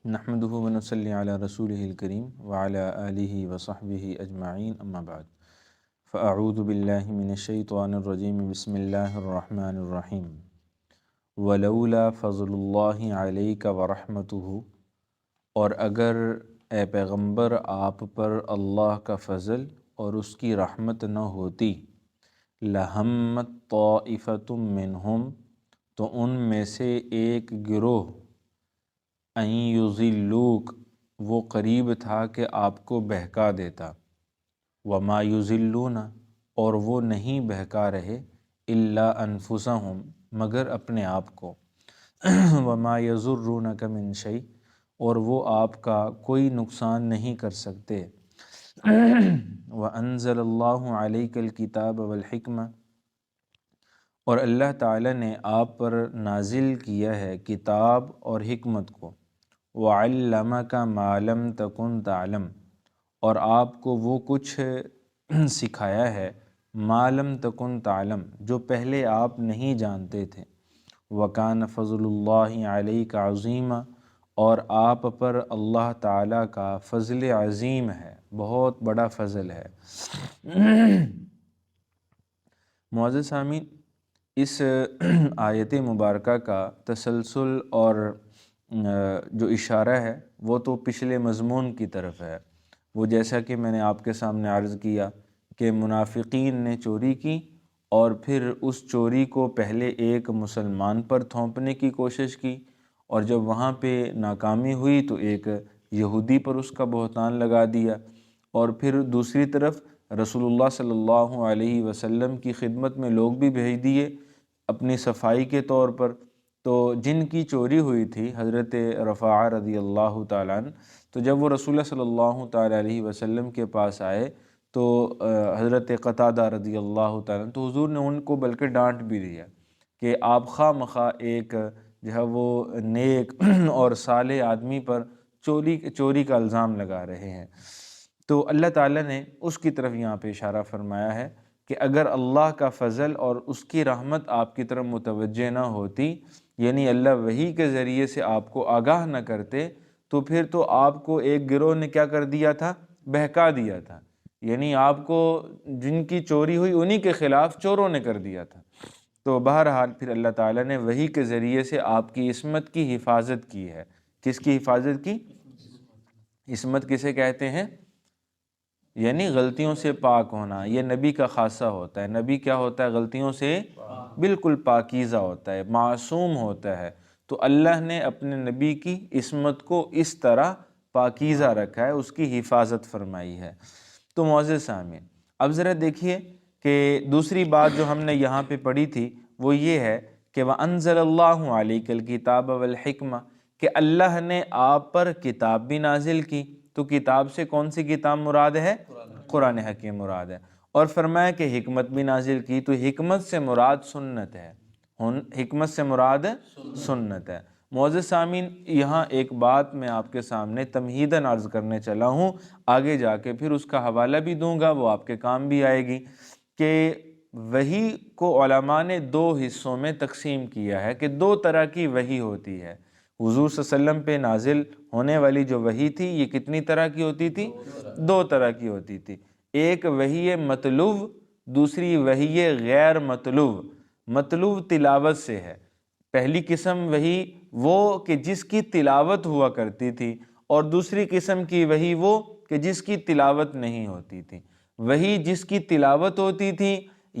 نحمدہ و نصلی علی رسولہ الکریم وعلی آلہ وصحبہ اجمعین اما بعد فاعوذ باللہ من الشیطان الرجیم بسم اللہ الرحمن الرحیم ولولا فضل اللہ علیک ورحمتہ، اور اگر اے پیغمبر آپ پر اللہ کا فضل اور اس کی رحمت نہ ہوتی، لہمت طائفۃ منہم، تو ان میں سے ایک گروہ، ان یضلوک، وہ قریب تھا کہ آپ کو بہکا دیتا، وما یضلون، اور وہ نہیں بہکا رہے، الا انفسہم، مگر اپنے آپ کو، وما یضرونک من شیء، اور وہ آپ کا کوئی نقصان نہیں کر سکتے، وانزل اللہ علیک الکتاب والحکمہ، اور اللہ تعالی نے آپ پر نازل کیا ہے کتاب اور حکمت کو، وعلمک ما لم تکن تعلم، اور آپ کو وہ کچھ سکھایا ہے، ما لم تکن تعلم، جو پہلے آپ نہیں جانتے تھے، وکان فضل اللہ علیک عظیما، اور آپ پر اللہ تعالیٰ کا فضل عظیم ہے، بہت بڑا فضل ہے۔ معزز سامعین، اس آیت مبارکہ کا تسلسل اور جو اشارہ ہے وہ تو پچھلے مضمون کی طرف ہے، وہ جیسا کہ میں نے آپ کے سامنے عرض کیا کہ منافقین نے چوری کی اور پھر اس چوری کو پہلے ایک مسلمان پر تھوپنے کی کوشش کی، اور جب وہاں پہ ناکامی ہوئی تو ایک یہودی پر اس کا بہتان لگا دیا، اور پھر دوسری طرف رسول اللہ صلی اللہ علیہ وسلم کی خدمت میں لوگ بھی بھیج دیے اپنی صفائی کے طور پر۔ تو جن کی چوری ہوئی تھی حضرت رفاعہ رضی اللہ تعالیٰ عنہ، تو جب وہ رسول اللہ صلی اللہ تعالیٰ علیہ وسلم کے پاس آئے تو حضرت قتادہ رضی اللہ تعالیٰ عنہ، تو حضور نے ان کو بلکہ ڈانٹ بھی دیا کہ آپ خواہ مخواہ ایک جو ہے وہ نیک اور صالح آدمی پر چوری کا الزام لگا رہے ہیں۔ تو اللہ تعالیٰ نے اس کی طرف یہاں پہ اشارہ فرمایا ہے کہ اگر اللہ کا فضل اور اس کی رحمت آپ کی طرف متوجہ نہ ہوتی، یعنی اللہ وحی کے ذریعے سے آپ کو آگاہ نہ کرتے، تو پھر تو آپ کو ایک گروہ نے کیا کر دیا تھا؟ بہکا دیا تھا، یعنی آپ کو جن کی چوری ہوئی انہی کے خلاف چوروں نے کر دیا تھا۔ تو بہرحال پھر اللہ تعالیٰ نے وحی کے ذریعے سے آپ کی عصمت کی حفاظت کی ہے۔ کس کی حفاظت کی؟ عصمت کسے کہتے ہیں؟ یعنی غلطیوں سے پاک ہونا، یہ نبی کا خاصہ ہوتا ہے۔ نبی کیا ہوتا ہے؟ غلطیوں سے بالکل پاکیزہ ہوتا ہے، معصوم ہوتا ہے۔ تو اللہ نے اپنے نبی کی عصمت کو اس طرح پاکیزہ رکھا ہے، اس کی حفاظت فرمائی ہے۔ تو معزز سامعین، اب ذرا دیکھیے کہ دوسری بات جو ہم نے یہاں پہ پڑھی تھی وہ یہ ہے کہ وَأَنزَلَ اللَّهُ عَلَيْكَ الْكِتَابَ وَالْحِكْمَةَ، کہ اللہ نے آپ پر کتاب بھی نازل کی۔ تو کتاب سے کون سی کتاب مراد ہے؟ قرآن حکیم مراد ہے۔ اور فرمایا کہ حکمت بھی نازل کی، تو حکمت سے مراد سنت ہے، حکمت سے مراد سنت ہے۔ معزز سامعین، یہاں ایک بات میں آپ کے سامنے تمہیداً عرض کرنے چلا ہوں، آگے جا کے پھر اس کا حوالہ بھی دوں گا، وہ آپ کے کام بھی آئے گی، کہ وحی کو علماء نے دو حصوں میں تقسیم کیا ہے کہ دو طرح کی وحی ہوتی ہے۔ حضور صلی اللہ علیہ وسلم پہ نازل ہونے والی جو وحی تھی یہ کتنی طرح کی ہوتی تھی؟ دو طرح کی ہوتی تھی۔ ایک وحی مطلوب، دوسری وحی غیر مطلوب۔ مطلوب تلاوت سے ہے۔ پہلی قسم وحی وہ کہ جس کی تلاوت ہوا کرتی تھی، اور دوسری قسم کی وحی وہ کہ جس کی تلاوت نہیں ہوتی تھی۔ وحی جس کی تلاوت ہوتی تھی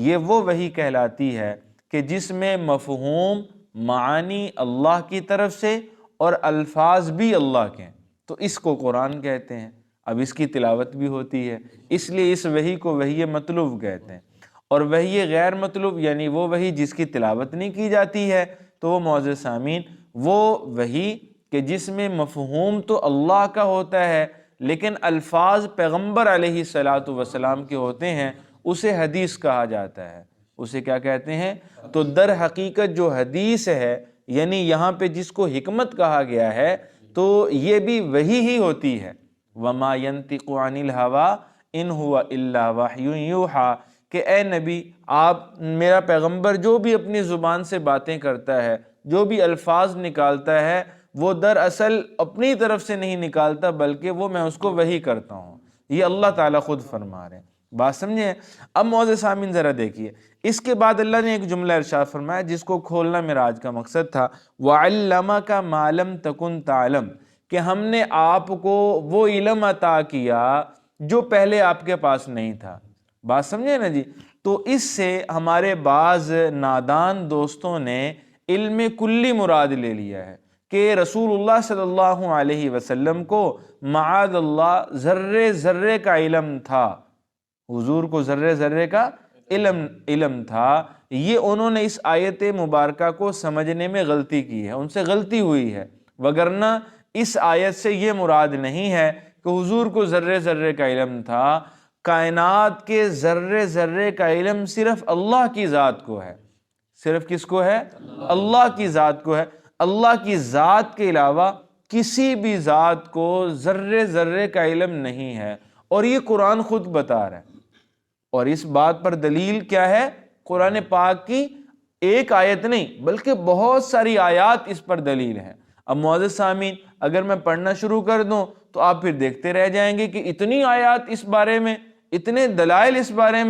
یہ وہ وحی کہلاتی ہے کہ جس میں مفہوم معانی اللہ کی طرف سے اور الفاظ بھی اللہ کے ہیں، تو اس کو قرآن کہتے ہیں۔ اب اس کی تلاوت بھی ہوتی ہے، اس لیے اس وحی کو وحی مطلوب کہتے ہیں۔ اور وحی غیر مطلوب یعنی وہ وحی جس کی تلاوت نہیں کی جاتی ہے، تو وہ معزز سامعین وہ وحی کہ جس میں مفہوم تو اللہ کا ہوتا ہے لیکن الفاظ پیغمبر علیہ الصلاۃ والسلام کے ہوتے ہیں، اسے حدیث کہا جاتا ہے۔ اسے کیا کہتے ہیں؟ تو در حقیقت جو حدیث ہے، یعنی یہاں پہ جس کو حکمت کہا گیا ہے، تو یہ بھی وحی ہی ہوتی ہے۔ وَمَا يَنطِقُ عَنِ الْهَوَىٰ إِنْ هُوَ إِلَّا وَحْيٌ يُوحَىٰ، کہ اے نبی، آپ میرا پیغمبر جو بھی اپنی زبان سے باتیں کرتا ہے، جو بھی الفاظ نکالتا ہے، وہ دراصل اپنی طرف سے نہیں نکالتا بلکہ وہ میں اس کو وحی کرتا ہوں، یہ اللہ تعالیٰ خود فرما رہے ہیں۔ بات سمجھے؟ اب معزز سامعین ذرا دیکھیے، اس کے بعد اللہ نے ایک جملہ ارشاد فرمایا جس کو کھولنا میرا آج کا مقصد تھا، وَعَلَّمَكَ مَا لَمْ تَكُنْ تَعْلَمْ، کہ ہم نے آپ کو وہ علم عطا کیا جو پہلے آپ کے پاس نہیں تھا۔ بات سمجھے نا جی؟ تو اس سے ہمارے بعض نادان دوستوں نے علم کلی مراد لے لیا ہے کہ رسول اللہ صلی اللہ علیہ وسلم کو معاذ اللہ ذرے ذرے کا علم تھا، حضور کو ذرے ذرے کا علم تھا۔ یہ انہوں نے اس آیت مبارکہ کو سمجھنے میں غلطی کی ہے، ان سے غلطی ہوئی ہے، وگرنہ اس آیت سے یہ مراد نہیں ہے کہ حضور کو ذرے ذرے کا علم تھا۔ کائنات کے ذرے ذرے کا علم صرف اللہ کی ذات کو ہے۔ صرف کس کو ہے؟ اللہ کی ذات کو ہے۔ اللہ کی ذات کے علاوہ کسی بھی ذات کو ذرے ذرے کا علم نہیں ہے، اور یہ قرآن خود بتا رہا ہے۔ اور اس بات پر دلیل کیا ہے؟ قرآن پاک کی ایک آیت نہیں بلکہ بہت ساری آیات اس پر دلیل ہے۔ اب معزز سامعین، اگر میں پڑھنا شروع کر دوں تو آپ پھر دیکھتے رہ جائیں گے کہ اتنی آیات اس بارے میں، اتنے دلائل اس بارے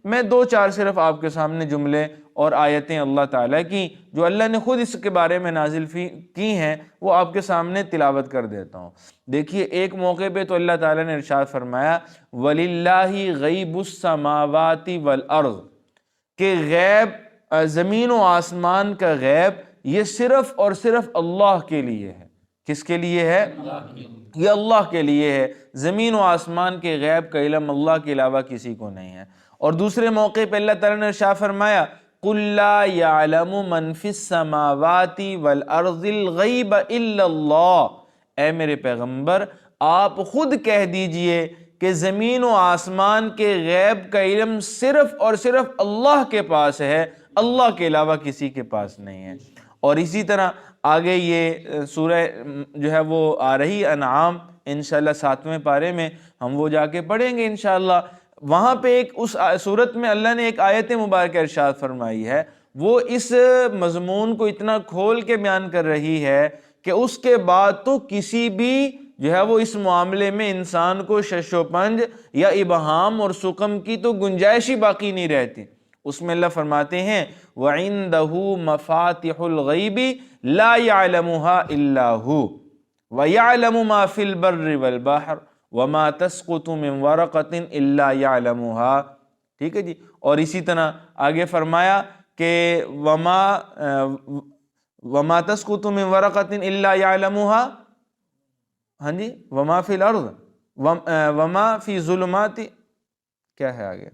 میں دو چار صرف آپ کے سامنے جملے اور آیتیں اللہ تعالیٰ کی جو اللہ نے خود اس کے بارے میں نازل کی ہیں وہ آپ کے سامنے تلاوت کر دیتا ہوں۔ دیکھیے، ایک موقع پہ تو اللہ تعالیٰ نے ارشاد فرمایا وَلِلَّهِ غَيْبُ السَّمَاوَاتِ وَالْأَرْضِ، کہ غیب، زمین و آسمان کا غیب یہ صرف اور صرف اللہ کے لیے ہے۔ کس کے لیے ہے؟ یہ اللہ کے لیے ہے۔ زمین و آسمان کے غیب کا علم اللہ کے علاوہ کسی کو نہیں ہے۔ اور دوسرے موقع پہ اللہ تعالیٰ نے ارشاد فرمایا قُلْ لَا يَعْلَمُ مَنْ فِي السَّمَاوَاتِ وَالْأَرْضِ الْغَيْبَ إِلَّا اللَّهُ، اے میرے پیغمبر آپ خود کہہ دیجئے کہ زمین و آسمان کے غیب کا علم صرف اور صرف اللہ کے پاس ہے، اللہ کے علاوہ کسی کے پاس نہیں ہے۔ اور اسی طرح آگے یہ سورہ جو ہے وہ آ رہی انعام، انشاءاللہ 7ویں پارے میں ہم وہ جا کے پڑھیں گے انشاءاللہ۔ وہاں پہ ایک اس صورت میں اللہ نے ایک آیت مبارکہ ارشاد فرمائی ہے، وہ اس مضمون کو اتنا کھول کے بیان کر رہی ہے کہ اس کے بعد تو کسی بھی جو ہے وہ اس معاملے میں انسان کو شش و پنج یا ابہام اور سقم کی تو گنجائش ہی باقی نہیں رہتی۔ اس میں اللہ فرماتے ہیں وَعِندَهُ مَفَاتِحُ الْغَيْبِ لَا يَعْلَمُهَا إِلَّا هُوَ وَيَعْلَمُ مَا فِي الْبَرِّ وَالْبَحْرِ وَمَا تَسْقُطُ مِنْ وَرَقَةٍ إِلَّا يَعْلَمُهَا۔ ٹھیک ہے جی؟ اور اسی طرح آگے فرمایا کہ وَمَا تَسْقُطُ مِنْ وَرَقَةٍ إِلَّا يَعْلَمُهَا، ہاں جی، وَمَا فِي الْأَرْضِ وَمَا فِي ظُلُمَاتِ، کیا ہے آگے؟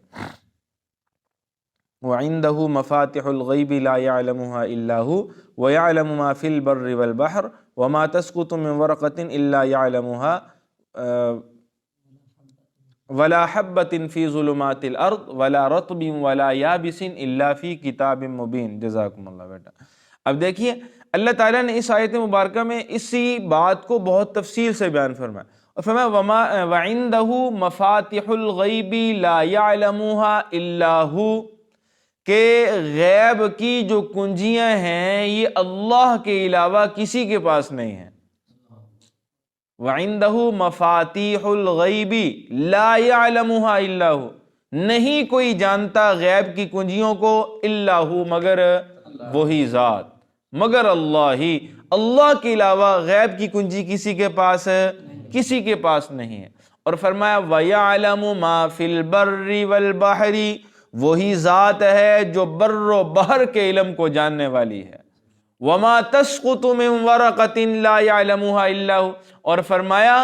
وَعِندَهُ مَفَاتِحُ الْغَيْبِ لَا يَعْلَمُهَا إِلَّا هُوَ وَيَعْلَمُ مَا فِي الْبَرِّ وَالْبَحْرِ وَمَا تَسْقُطُ مِنْ وَرَقَةٍ إِلَّا يَعْلَمُهَا وَلَا حَبَّةٍ فِي ظُلُمَاتِ الْأَرْضِ وَلَا رَطْبٍ وَلَا يَابِسٍ إِلَّا فِي كِتَابٍ مُبِينٍ۔ جزاکم اللہ بیٹا۔ اب دیکھیے اللہ تعالیٰ نے اس آیت مبارکہ میں اسی بات کو بہت تفصیل سے بیان فرمایا، اور فرمایا وَعِندَهُ مَفَاتِحُ الْغَيْبِ لَا يَعْلَمُهَا إِلَّا هُوَ، کہ غیب کی جو کنجیاں ہیں یہ اللہ کے علاوہ کسی کے پاس نہیں ہیں۔ وَعِندَهُ مَفَاتِحُ الْغَيْبِ لَا يَعْلَمُهَا إِلَّا هُوَ، نہیں کوئی جانتا غیب کی کنجیوں کو الا ہو، مگر وہی ذات، مگر اللہ ہی۔ اللہ کے علاوہ غیب کی کنجی کسی کے پاس نہیں ہے۔ اور فرمایا وَيَعْلَمُ مَا فِي الْبَرِّ وَالْبَحْرِ، وہی ذات ہے جو بر و بحر کے علم کو جاننے والی ہے۔ وَمَا تَسْقُطُ مِنْ وَرَقَةٍ لَا يَعْلَمُهَا إِلَّا هُوَ، اور فرمایا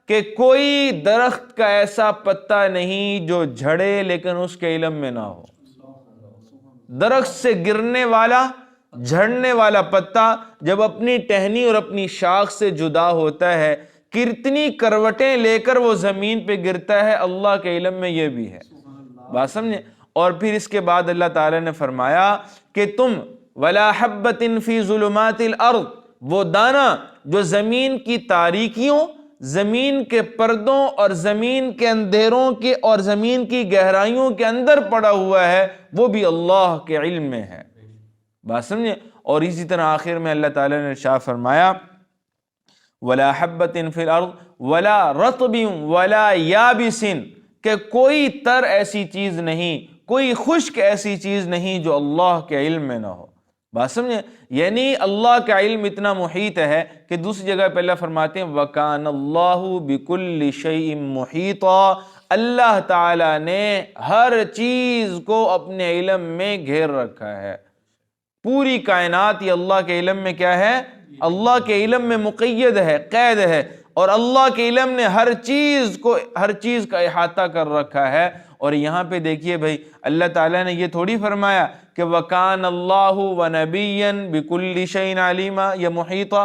کہ کوئی درخت کا ایسا پتا نہیں جو جھڑے لیکن اس کے علم میں نہ ہو۔ درخت سے گرنے والا، جھڑنے والا پتا جب اپنی ٹہنی اور اپنی شاخ سے جدا ہوتا ہے، کتنی کروٹیں لے کر وہ زمین پہ گرتا ہے، اللہ کے علم میں یہ بھی ہے۔ بات سمجھے؟ اور پھر اس کے بعد اللہ تعالیٰ نے فرمایا کہ تم وَلَا حَبَّةٍ فِي ظُلُمَاتِ الْأَرْضِ، وہ دانہ جو زمین کی تاریکیوں، زمین کے پردوں اور زمین کے اندھیروں کے اور زمین کی گہرائیوں کے اندر پڑا ہوا ہے، وہ بھی اللہ کے علم میں ہے۔ بات سمجھے؟ اور اسی طرح آخر میں اللہ تعالیٰ نے ارشاد فرمایا ولا حبۃ فی الارض ولا رطب ولا یابس، کہ کوئی تر ایسی چیز نہیں، کوئی خشک ایسی چیز نہیں جو اللہ کے علم میں نہ ہو۔ بات سمجھیں، یعنی اللہ کا علم اتنا محیط ہے کہ دوسری جگہ پہ اللہ فرماتے ہیں وَكَانَ اللَّهُ بِكُلِّ شَيْءٍ مُحِيطًا، اللہ تعالیٰ نے ہر چیز کو اپنے علم میں گھیر رکھا ہے۔ پوری کائنات یہ اللہ کے علم میں کیا ہے؟ اللہ کے علم میں مقید ہے، قید ہے، اور اللہ کے علم نے ہر چیز کا احاطہ کر رکھا ہے۔ اور یہاں پہ دیکھیے بھائی، اللہ تعالیٰ نے یہ تھوڑی فرمایا کہ وَكَانَ اللَّهُ وَنَبِيًّا بِكُلِّ شَيْءٍ عَلِيمًا یا محیطا،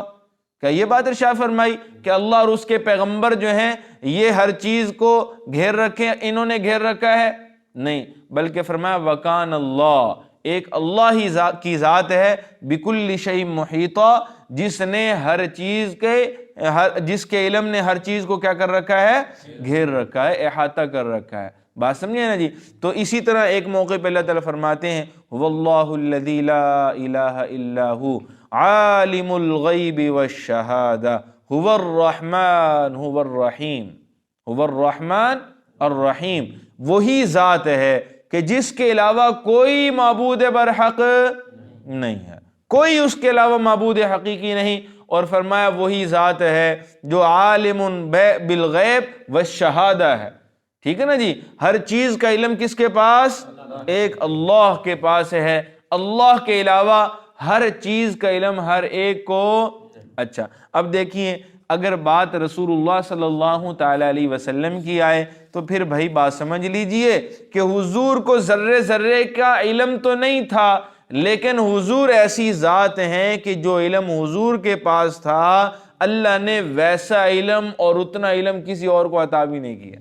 کیا یہ بات ارشاد فرمائی کہ اللہ اور اس کے پیغمبر جو ہیں یہ ہر چیز کو گھیر رکھے، انہوں نے گھیر رکھا ہے؟ نہیں، بلکہ فرمایا وَكَانَ اللَّهُ، ایک اللہ ہی کی ذات ہے، بِكُلِّ شَيْءٍ محیطا، جس نے ہر چیز جس کے علم نے ہر چیز کو کیا کر رکھا ہے؟ گھیر رکھا ہے، احاطہ کر رکھا ہے۔ بات سمجھے نا جی؟ تو اسی طرح ایک موقع پہ اللہ تعالیٰ فرماتے ہیں وَاللَّهُ الَّذِي لَا إِلَٰهَ إِلَّا هُوَ عَالِمُ الْغَيْبِ وَالشَّهَادَةِ هُوَ الرَّحْمَٰنُ هُوَ الرَّحِيمُ، هُوَ الرَّحْمَٰنُ الرَّحِيمُ، وہی ذات ہے کہ جس کے علاوہ کوئی معبود برحق نہیں ہے، کوئی اس کے علاوہ معبود حقیقی نہیں۔ اور فرمایا وہی ذات ہے جو عالم بالغیب والشہادہ ہے۔ ٹھیک ہے نا جی؟ ہر چیز کا علم کس کے پاس؟ ایک اللہ کے پاس ہے، اللہ کے علاوہ ہر چیز کا علم ہر ایک کو۔ اچھا، اب دیکھیے اگر بات رسول اللہ صلی اللہ تعالی علیہ وسلم کی آئے تو پھر بھائی بات سمجھ لیجئے کہ حضور کو ذرے ذرے کا علم تو نہیں تھا، لیکن حضور ایسی ذات ہیں کہ جو علم حضور کے پاس تھا اللہ نے ویسا علم اور اتنا علم کسی اور کو عطا بھی نہیں کیا۔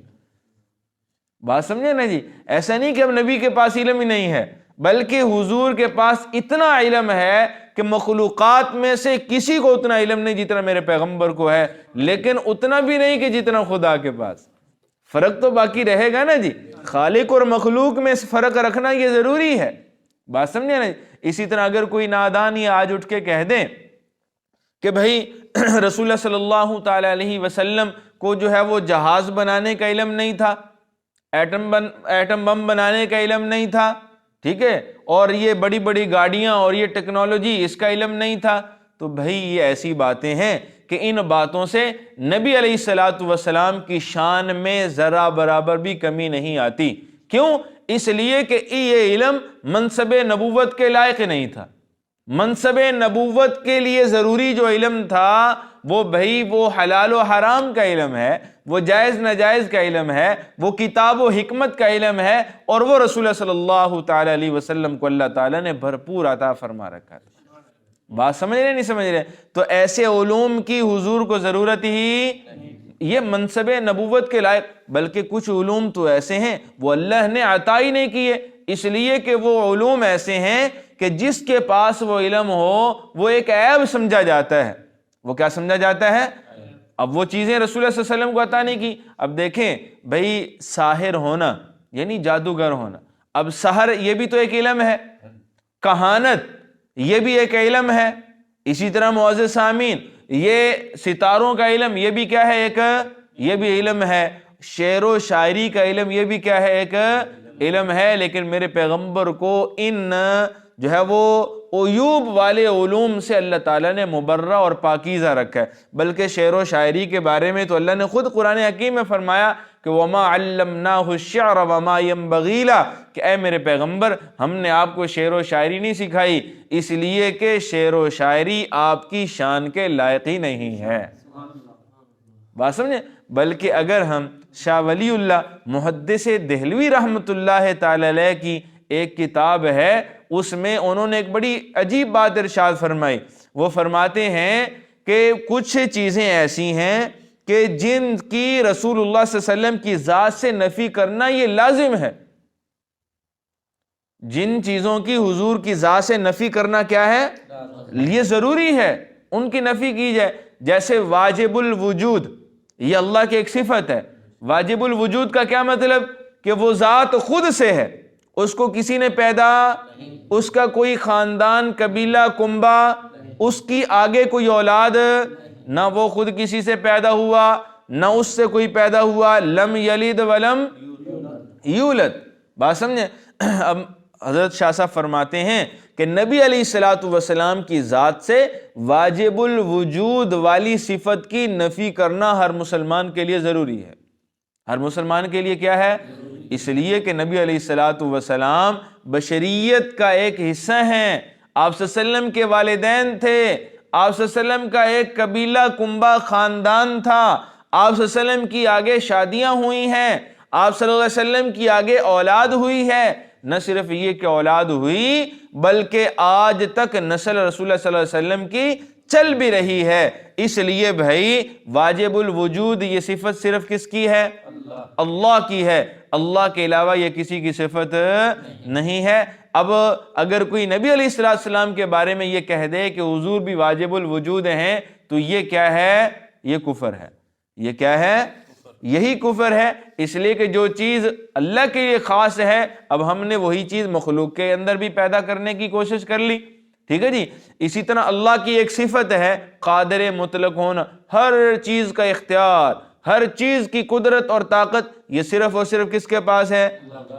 بات سمجھے نا جی؟ ایسا نہیں کہ اب نبی کے پاس علم ہی نہیں ہے، بلکہ حضور کے پاس اتنا علم ہے کہ مخلوقات میں سے کسی کو اتنا علم نہیں جتنا میرے پیغمبر کو ہے، لیکن اتنا بھی نہیں کہ جتنا خدا کے پاس۔ فرق تو باقی رہے گا نا جی، خالق اور مخلوق میں فرق رکھنا یہ ضروری ہے۔ بات سمجھے نا؟ اسی طرح اگر کوئی نادان یہ آج اٹھ کے کہہ دیں کہ بھائی رسول اللہ صلی اللہ تعالی علیہ وسلم کو جو ہے وہ جہاز بنانے کا علم نہیں تھا، ایٹم بم بنانے کا علم نہیں تھا، ٹھیک ہے، اور یہ بڑی بڑی گاڑیاں اور یہ ٹیکنالوجی اس کا علم نہیں تھا، تو بھائی یہ ایسی باتیں ہیں کہ ان باتوں سے نبی علیہ السلام کی شان میں ذرا برابر بھی کمی نہیں آتی۔ کیوں؟ اس لیے کہ یہ علم منصب نبوت کے لائق نہیں تھا۔ منصب نبوت کے لیے ضروری جو علم تھا وہ بھائی وہ حلال و حرام کا علم ہے، وہ جائز ناجائز کا علم ہے، وہ کتاب و حکمت کا علم ہے، اور وہ رسول اللہ صلی اللہ تعالی علیہ وسلم کو اللہ تعالیٰ نے بھرپور عطا فرما رکھا تھا۔ بات سمجھ رہے نہیں سمجھ رہے؟ تو ایسے علوم کی حضور کو ضرورت ہی یہ منصب نبوت کے لائق، بلکہ کچھ علوم تو ایسے ہیں وہ اللہ نے عطا ہی نہیں کیے، اس لیے کہ وہ علوم ایسے ہیں کہ جس کے پاس وہ علم ہو وہ ایک عیب سمجھا جاتا ہے۔ وہ کیا سمجھا جاتا ہے؟ اب وہ چیزیں رسول اللہ صلی اللہ علیہ وسلم کو عطا نہیں کی۔ اب دیکھیں بھائی ساحر ہونا یعنی جادوگر ہونا، اب سحر یہ بھی تو ایک علم ہے، کہانت یہ بھی ایک علم ہے، اسی طرح معزز سامعین یہ ستاروں کا علم یہ بھی کیا ہے؟ ایک یہ بھی علم ہے، شعر و شاعری کا علم یہ بھی کیا ہے؟ ایک علم ہے۔ لیکن میرے پیغمبر کو ان جو ہے وہ عیوب والے علوم سے اللہ تعالیٰ نے مبرہ اور پاکیزہ رکھا ہے، بلکہ شعر و شاعری کے بارے میں تو اللہ نے خود قرآن حکیم میں فرمایا کہ وَمَا عَلَّمْنَاهُ الشِّعْرَ وَمَا يَنبَغِي لَهُ، کہ اے میرے پیغمبر ہم نے آپ کو شعر و شاعری نہیں سکھائی، اس لیے کہ شعر و شاعری آپ کی شان کے لائق ہی نہیں ہے۔ بات سمجھیں؟ بلکہ اگر ہم شاہ ولی اللہ محدث دہلوی رحمۃ اللہ تعالی علیہ کی ایک کتاب ہے، اس میں انہوں نے ایک بڑی عجیب بات ارشاد فرمائی۔ وہ فرماتے ہیں کہ کچھ چیزیں ایسی ہیں کہ جن کی رسول اللہ صلی اللہ علیہ وسلم کی ذات سے نفی کرنا یہ لازم ہے۔ جن چیزوں کی حضور کی ذات سے نفی کرنا کیا ہے؟ یہ ضروری ہے ان کی نفی کی جائے۔ جیسے واجب الوجود، یہ اللہ کی ایک صفت ہے۔ واجب الوجود کا کیا مطلب؟ کہ وہ ذات خود سے ہے، اس کو کسی نے پیدا، اس کا کوئی خاندان قبیلہ کنبہ، اس کی آگے کوئی اولاد نہ وہ خود کسی سے پیدا ہوا نہ اس سے کوئی پیدا ہوا، لم یلد ولم یولد۔ بات سمجھیں؟ اب حضرت شاہ صاحب فرماتے ہیں کہ نبی علیہ الصلوۃ والسلام کی ذات سے واجب الوجود والی صفت کی نفی کرنا ہر مسلمان کے لیے ضروری ہے۔ ہر مسلمان کے لیے کیا ہے؟ اس لیے کہ نبی علیہ الصلوۃ والسلام بشریت کا ایک حصہ ہیں۔ آپ صلی اللہ علیہ وسلم کے والدین تھے، آپ صلی اللہ علیہ وسلم کا ایک قبیلہ کنبہ خاندان تھا، آپ صلی اللہ علیہ وسلم کی آگے شادیاں ہوئی ہیں، آپ صلی اللہ علیہ وسلم کی آگے اولاد ہوئی ہے۔ نہ صرف یہ کہ اولاد ہوئی بلکہ آج تک نسل رسول اللہ صلی اللہ علیہ وسلم کی چل بھی رہی ہے۔ اس لیے بھائی واجب الوجود یہ صفت صرف کس کی ہے؟ اللہ کی ہے، اللہ کے علاوہ یہ کسی کی صفت نہیں ہے۔ اب اگر کوئی نبی علیہ السلام کے بارے میں یہ کہہ دے کہ حضور بھی واجب الوجود ہیں تو یہ کیا ہے؟ یہ کفر ہے۔ یہ کیا ہے؟ یہی کفر ہے۔ اس لیے کہ جو چیز اللہ کے لیے خاص ہے اب ہم نے وہی چیز مخلوق کے اندر بھی پیدا کرنے کی کوشش کر لی، ٹھیک ہے جی۔ اسی طرح اللہ کی ایک صفت ہے قادر مطلق ہونا، ہر چیز کا اختیار، ہر چیز کی قدرت اور طاقت یہ صرف اور صرف کس کے پاس ہے؟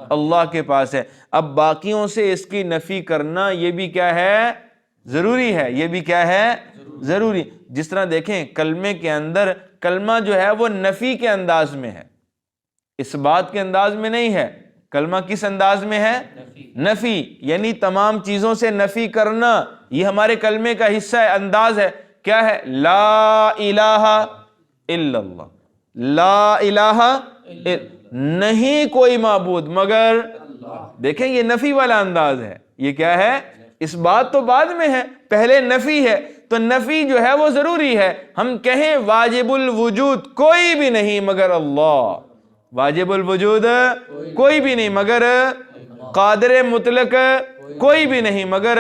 اللہ کے پاس ہے۔ اب باقیوں سے اس کی نفی کرنا یہ بھی کیا ہے؟ ضروری ہے۔ یہ بھی کیا ہے؟ ضروری۔ جس طرح دیکھیں کلمے کے اندر کلمہ جو ہے وہ نفی کے انداز میں ہے، اس بات کے انداز میں نہیں ہے۔ کلمہ کس انداز میں ہے؟ نفی، یعنی تمام چیزوں سے نفی کرنا، یہ ہمارے کلمے کا حصہ ہے، انداز ہے۔ کیا ہے؟ لا الہ الا اللہ، لا الہ نہیں کوئی معبود مگر، دیکھیں یہ نفی والا انداز ہے۔ یہ کیا ہے؟ اس بات تو بعد میں ہے، پہلے نفی ہے، تو نفی جو ہے وہ ضروری ہے۔ ہم کہیں واجب الوجود کوئی بھی نہیں مگر اللہ، واجب الوجود کوئی بھی نہیں مگر، قادر مطلق کوئی بھی نہیں مگر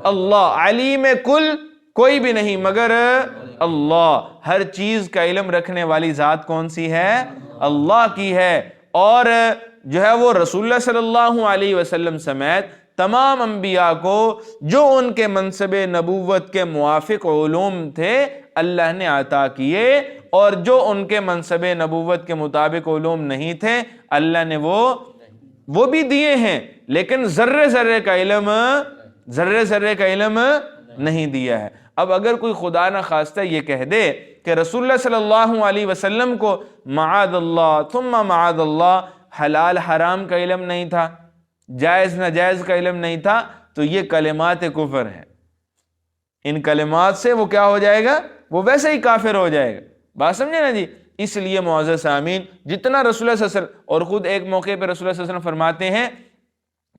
اللہ، علیم کل کوئی بھی نہیں مگر اللہ۔ ہر چیز کا علم رکھنے والی ذات کون سی ہے؟ اللہ کی ہے۔ اور جو ہے وہ رسول اللہ صلی اللہ علیہ وسلم سمیت تمام انبیاء کو جو ان کے منصب نبوت کے موافق علوم تھے اللہ نے عطا کیے، اور جو ان کے منصب نبوت کے مطابق علوم نہیں تھے اللہ نے وہ بھی دیے ہیں، لیکن ذرے ذرے کا علم نہیں دیا ہے۔ اب اگر کوئی خدا نہ خواستہ یہ کہہ دے کہ رسول اللہ صلی اللہ علیہ وسلم کو معاذ اللہ ثم معاذ اللہ حلال حرام کا علم نہیں تھا، جائز ناجائز کا علم نہیں تھا، تو یہ کلمات کفر ہیں۔ ان کلمات سے وہ کیا ہو جائے گا؟ وہ ویسے ہی کافر ہو جائے گا۔ بات سمجھے نا جی؟ اس لیے معزز سامعین جتنا رسول اللہ صلی اللہ علیہ وسلم، اور خود ایک موقع پہ رسول اللہ صلی اللہ علیہ وسلم فرماتے ہیں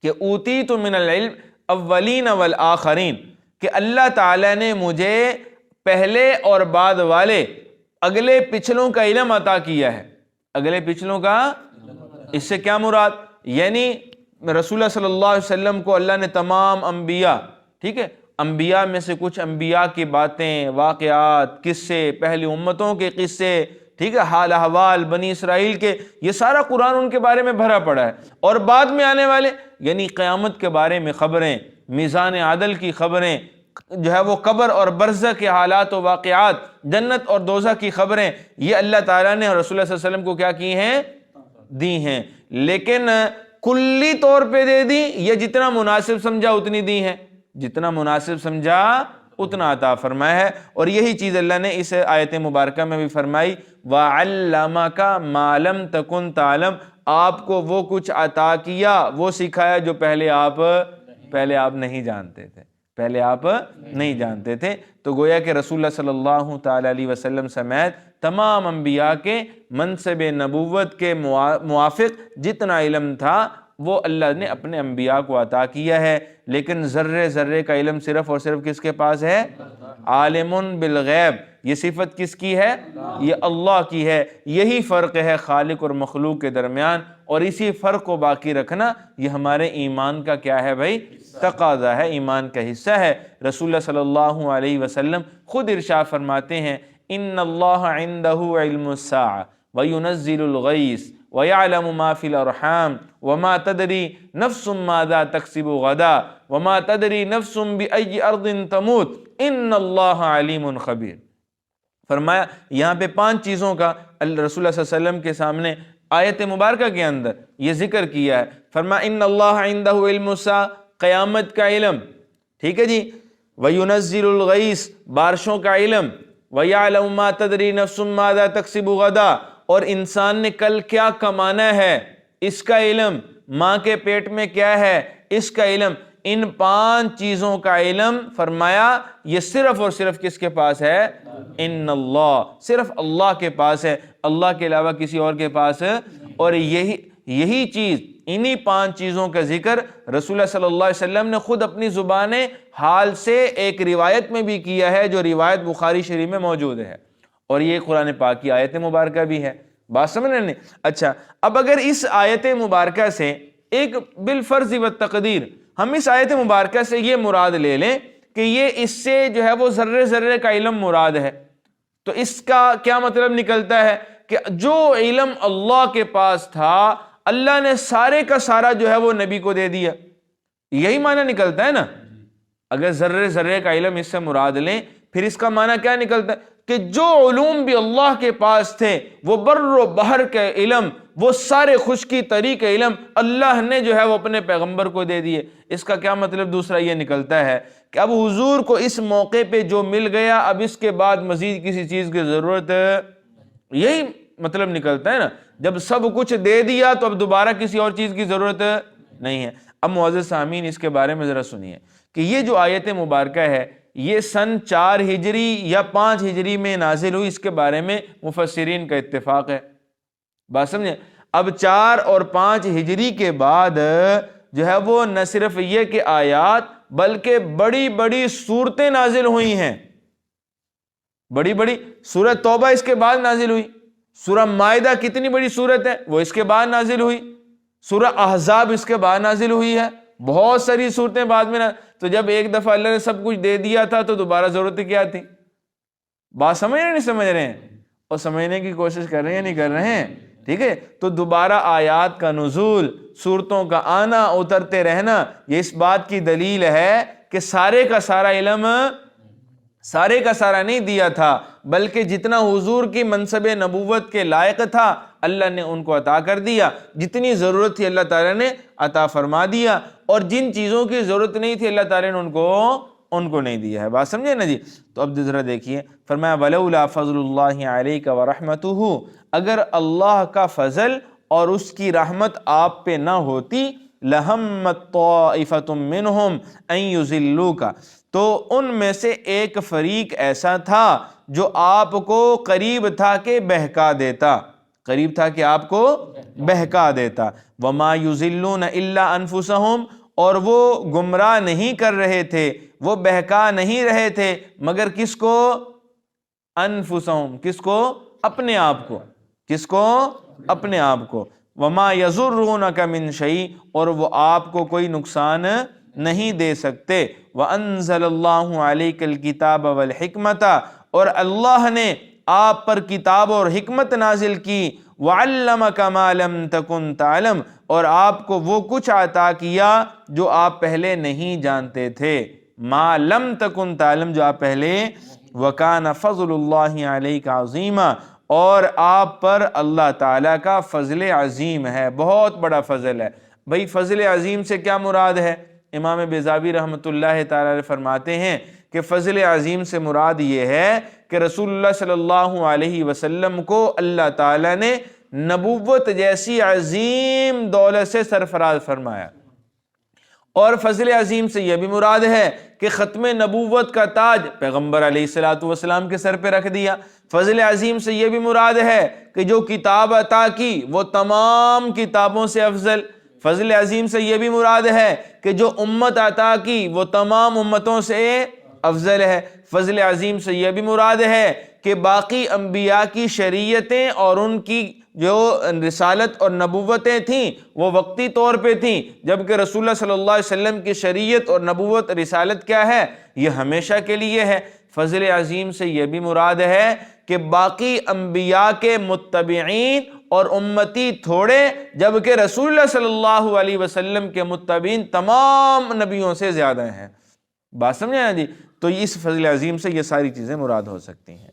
کہ اوتیت من العلم اولین والآخرین، کہ اللہ تعالیٰ نے مجھے پہلے اور بعد والے اگلے پچھلوں کا علم عطا کیا ہے۔ اگلے پچھلوں کا، اس سے کیا مراد؟ یعنی رسول اللہ صلی اللہ علیہ وسلم کو اللہ نے تمام انبیاء، ٹھیک ہے، انبیاء میں سے کچھ انبیاء کی باتیں، واقعات، قصے، پہلی امتوں کے قصے، ٹھیک ہے، حال احوال بنی اسرائیل کے، یہ سارا قرآن ان کے بارے میں بھرا پڑا ہے۔ اور بعد میں آنے والے یعنی قیامت کے بارے میں خبریں، میزان عدل کی خبریں، جو ہے وہ قبر اور برزخ کے حالات و واقعات، جنت اور دوزخ کی خبریں، یہ اللہ تعالیٰ نے رسول اللہ صلی اللہ علیہ وسلم کو کیا کی ہیں؟ دی ہیں۔ لیکن کلی طور پہ دے دی یا جتنا مناسب سمجھا اتنی دی ہیں؟ جتنا مناسب سمجھا اتنا عطا فرمایا ہے۔ اور یہی چیز اللہ نے اس آیت مبارکہ میں بھی فرمائی، وَعَلَّمَكَ مَا لَمْ تَكُنْ تَعْلَمْ، آپ کو وہ کچھ عطا کیا، وہ سکھایا جو پہلے آپ نہیں جانتے تھے، پہلے آپ نہیں جانتے تھے۔ تو گویا کہ رسول اللہ صلی اللہ تعالی علیہ وسلم سمیت تمام انبیاء کے منصب نبوت کے موافق جتنا علم تھا وہ اللہ نے اپنے انبیاء کو عطا کیا ہے، لیکن ذرے ذرے کا علم صرف اور صرف کس کے پاس ہے؟ عالم بالغیب۔ یہ صفت کس کی ہے؟ یہ اللہ کی ہے۔ یہی فرق ہے خالق اور مخلوق کے درمیان، اور اسی فرق کو باقی رکھنا یہ ہمارے ایمان کا کیا ہے بھائی؟ تقاضا ہے، ایمان کا حصہ ہے۔ رسول اللہ صلی اللہ علیہ وسلم خود ارشاد فرماتے ہیں، ان اللہ عندہ علم الساعہ وینزل الغیث وَيَعْلَمُ مَا فِي الْأَرْحَامِ وَمَا تَدْرِي نَفْسٌ مَاذَا تَكْسِبُ غَدًا وَمَا تَدْرِي نَفْسٌ بِأَيِّ أَرْضٍ تَمُوتُ إِنَّ اللَّهَ عَلِيمٌ خَبِيرٌ۔ فرمایا یہاں پہ 5 چیزوں کا رسول اللہ صلی اللہ علیہ وسلم کے سامنے آیت مبارکہ کے اندر یہ ذکر کیا ہے. فرمایا ان اللہ عندہ علم الساعہ، قیامت کا علم، ٹھیک ہے جی، وَيُنَزِّلُ الْغَيْثَ، بارشوں کا علم، وَيَعْلَمُ مَا تَدْرِي نَفْسٌ مَاذَا تَكْسِبُ غَدًا، اور انسان نے کل کیا کمانا ہے اس کا علم، ماں کے پیٹ میں کیا ہے اس کا علم. ان 5 چیزوں کا علم فرمایا یہ صرف اور صرف کس کے پاس ہے؟ ان اللہ، صرف اللہ کے پاس ہے، اللہ کے علاوہ کسی اور کے پاس. اور یہی چیز، انہی 5 چیزوں کا ذکر رسول اللہ صلی اللہ علیہ وسلم نے خود اپنی زبان حال سے ایک روایت میں بھی کیا ہے، جو روایت بخاری شریف میں موجود ہے، اور یہ قرآن پاک کی آیت مبارکہ بھی ہے. بات سمجھ رہے ہیں؟ اچھا، اب اگر اس آیت مبارکہ سے ایک بالفرض والتقدیر ہم اس آیت مبارکہ سے یہ مراد لے لیں کہ یہ اس سے جو ہے وہ ذرے ذرے کا علم مراد ہے، تو اس کا کیا مطلب نکلتا ہے کہ جو علم اللہ کے پاس تھا اللہ نے سارے کا سارا جو ہے وہ نبی کو دے دیا. یہی معنی نکلتا ہے نا. اگر ذرے ذرے کا علم اس سے مراد لیں پھر اس کا معنی کیا نکلتا ہے کہ جو علوم بھی اللہ کے پاس تھے، وہ بر و بحر کے علم، وہ سارے خشکی طری کے علم اللہ نے جو ہے وہ اپنے پیغمبر کو دے دیے. اس کا کیا مطلب دوسرا یہ نکلتا ہے کہ اب حضور کو اس موقع پہ جو مل گیا اب اس کے بعد مزید کسی چیز کی ضرورت، یہی مطلب نکلتا ہے نا. جب سب کچھ دے دیا تو اب دوبارہ کسی اور چیز کی ضرورت نہیں ہے. اب معزز سامعین اس کے بارے میں ذرا سنیے کہ یہ جو آیت مبارکہ ہے یہ سن 4 ہجری یا 5 ہجری میں نازل ہوئی، اس کے بارے میں مفسرین کا اتفاق ہے. بات سمجھیں؟ اب 4 اور 5 ہجری کے بعد جو ہے وہ نہ صرف یہ کہ آیات بلکہ بڑی بڑی صورتیں نازل ہوئی ہیں. بڑی بڑی سورہ توبہ اس کے بعد نازل ہوئی، سورہ مائدہ کتنی بڑی سورت ہے وہ اس کے بعد نازل ہوئی، سورہ احزاب اس کے بعد نازل ہوئی ہے، بہت ساری صورتیں بعد میں تو جب ایک دفعہ اللہ نے سب کچھ دے دیا تھا تو دوبارہ ضرورت کیا تھی؟ بات سمجھ رہے ہیں نہیں سمجھ رہے ہیں؟ اور سمجھنے کی کوشش کر رہے ہیں یا نہیں کر رہے ہیں؟ ٹھیک ہے، تو دوبارہ آیات کا نزول، صورتوں کا آنا اترتے رہنا، یہ اس بات کی دلیل ہے کہ سارے کا سارا علم سارے کا سارا نہیں دیا تھا، بلکہ جتنا حضور کی منصب نبوت کے لائق تھا اللہ نے ان کو عطا کر دیا، جتنی ضرورت تھی اللہ تعالیٰ نے عطا فرما دیا، اور جن چیزوں کی ضرورت نہیں تھی اللہ تعالیٰ نے ان کو نہیں دیا ہے. بات سمجھے نا جی؟ تو اب ذرا دیکھیے، فرمایا وَلَوْلَا فَضْلُ اللَّهِ عَلَيْكَ وَرَحْمَتُهُ، اگر اللہ کا فضل اور اس کی رحمت آپ پہ نہ ہوتی، لَهَمَّتْ طَائِفَةٌ مِّنْهُمْ أَن يُضِلُّوكَ، تو ان میں سے ایک فریق ایسا تھا جو آپ کو قریب تھا کہ بہکا دیتا، قریب تھا کہ آپ کو بہکا دیتا. وَمَا يُضِلُّونَ إِلَّا أَنفُسَهُمْ، اور وہ گمراہ نہیں کر رہے تھے، وہ بہکا نہیں رہے تھے مگر کس کو؟ انفسہم، کس کو؟ اپنے آپ کو. کس کو؟ اپنے آپ کو. وما یضرونک من شیء، اور وہ آپ کو کوئی نقصان نہیں دے سکتے. وانزل اللہ علیک الکتاب والحکمت، اور اللہ نے آپ پر کتاب اور حکمت نازل کی. وعلمک ما لم تکن تعلم، اور آپ کو وہ کچھ عطا کیا جو آپ پہلے نہیں جانتے تھے. ما لم تکن تعلم، جو آپ پہلے. وکان فضل اللہ علیک عظیما، اور آپ پر اللہ تعالیٰ کا فضل عظیم ہے، بہت بڑا فضل ہے. بھئی فضل عظیم سے کیا مراد ہے؟ امام بیضاوی رحمۃ اللہ تعالیٰ فرماتے ہیں کہ فضل عظیم سے مراد یہ ہے کہ رسول اللہ صلی اللہ علیہ وسلم کو اللہ تعالیٰ نے نبوت جیسی عظیم دولت سے سرفراز فرمایا. اور فضل عظیم سے یہ بھی مراد ہے کہ ختم نبوت کا تاج پیغمبر علیہ الصلوۃ والسلام کے سر پہ رکھ دیا. فضل عظیم سے یہ بھی مراد ہے کہ جو کتاب عطا کی وہ تمام کتابوں سے افضل. فضل عظیم سے یہ بھی مراد ہے کہ جو امت عطا کی وہ تمام امتوں سے افضل ہے. فضل عظیم سے یہ بھی مراد ہے کہ باقی انبیاء کی شریعتیں اور ان کی جو رسالت اور نبوتیں تھیں وہ وقتی طور پہ تھیں، جبکہ رسول اللہ صلی اللہ علیہ وسلم کی شریعت اور نبوت رسالت کیا ہے؟ یہ ہمیشہ کے لیے ہے. فضل عظیم سے یہ بھی مراد ہے کہ باقی انبیاء کے متبعین اور امتی تھوڑے، جبکہ رسول اللہ صلی اللہ علیہ وسلم کے متبعین تمام نبیوں سے زیادہ ہیں. بات سمجھے نا جی؟ تو اس فضل عظیم سے یہ ساری چیزیں مراد ہو سکتی ہیں.